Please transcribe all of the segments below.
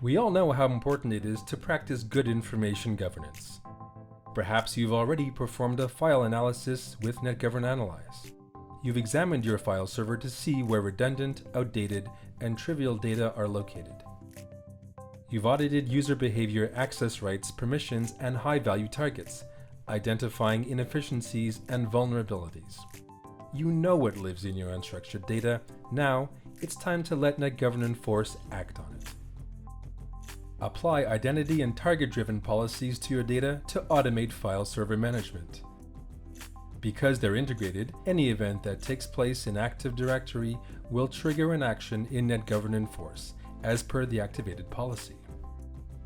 We all know how important it is to practice good information governance. Perhaps you've already performed a file analysis with NetGovern Analyze. You've examined your file server to see where redundant, outdated, and trivial data are located. You've audited user behavior, access rights, permissions, and high-value targets, identifying inefficiencies and vulnerabilities. You know what lives in your unstructured data. Now, it's time to let NetGovern Enforce act on it. Apply identity and target-driven policies to your data to automate file server management. Because they're integrated, any event that takes place in Active Directory will trigger an action in NetGovern Enforce, as per the activated policy.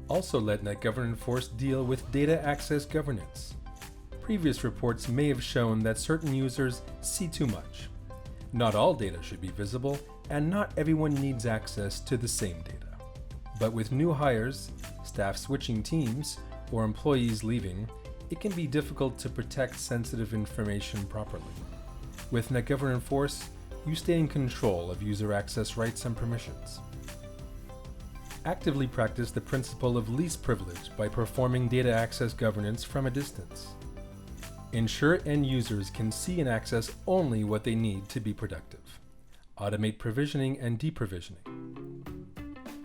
Also let NetGovern Enforce deal with data access governance. Previous reports may have shown that certain users see too much. Not all data should be visible, and not everyone needs access to the same data. But with new hires, staff switching teams, or employees leaving, it can be difficult to protect sensitive information properly. With NetGovern Enforce, you stay in control of user access rights and permissions. Actively practice the principle of least privilege by performing data access governance from a distance. Ensure end users can see and access only what they need to be productive. Automate provisioning and deprovisioning.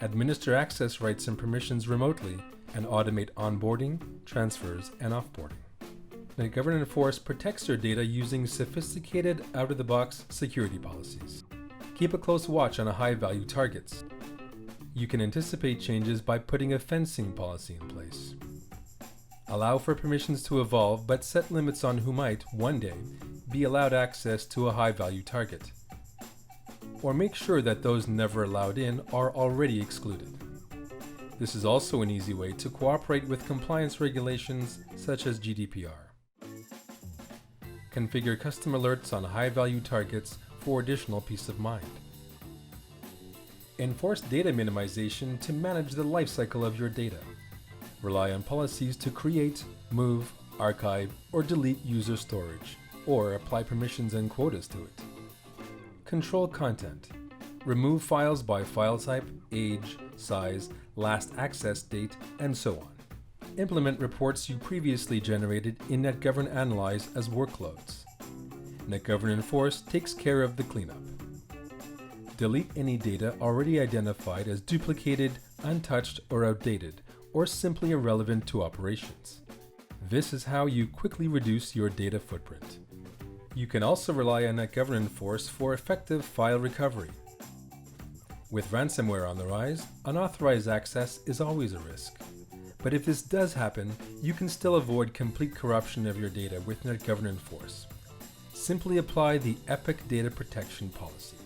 Administer access rights and permissions remotely, and automate onboarding, transfers, and offboarding. NetGovern Enforce protects your data using sophisticated, out-of-the-box security policies. Keep a close watch on high-value targets. You can anticipate changes by putting a fencing policy in place. Allow for permissions to evolve, but set limits on who might, one day, be allowed access to a high-value target. Or make sure that those never allowed in are already excluded. This is also an easy way to cooperate with compliance regulations such as GDPR. Configure custom alerts on high-value targets for additional peace of mind. Enforce data minimization to manage the lifecycle of your data. Rely on policies to create, move, archive, or delete user storage, or apply permissions and quotas to it. Control content. Remove files by file type, age, size, last access date, and so on. Implement reports you previously generated in NetGovern Analyze as workloads. NetGovern Enforce takes care of the cleanup. Delete any data already identified as duplicated, untouched, or outdated, or simply irrelevant to operations. This is how you quickly reduce your data footprint. You can also rely on NetGovern Enforce for effective file recovery. With ransomware on the rise, unauthorized access is always a risk. But if this does happen, you can still avoid complete corruption of your data with NetGovern Enforce. Simply apply the EPIC data protection policy.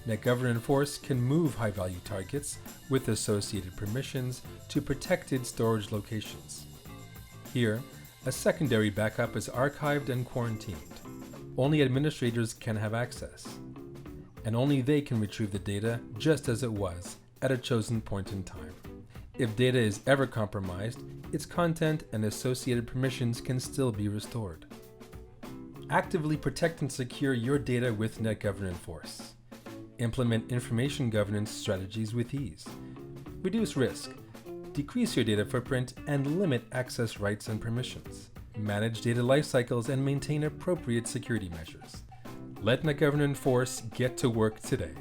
NetGovern Enforce can move high-value targets with associated permissions to protected storage locations. Here, a secondary backup is archived and quarantined. Only administrators can have access, and only they can retrieve the data just as it was at a chosen point in time. If data is ever compromised, its content and associated permissions can still be restored. Actively protect and secure your data with NetGovern Enforce. Implement information governance strategies with ease. Reduce risk. Decrease your data footprint and limit access rights and permissions. Manage data lifecycles and maintain appropriate security measures. Let NetGovern Enforce get to work today.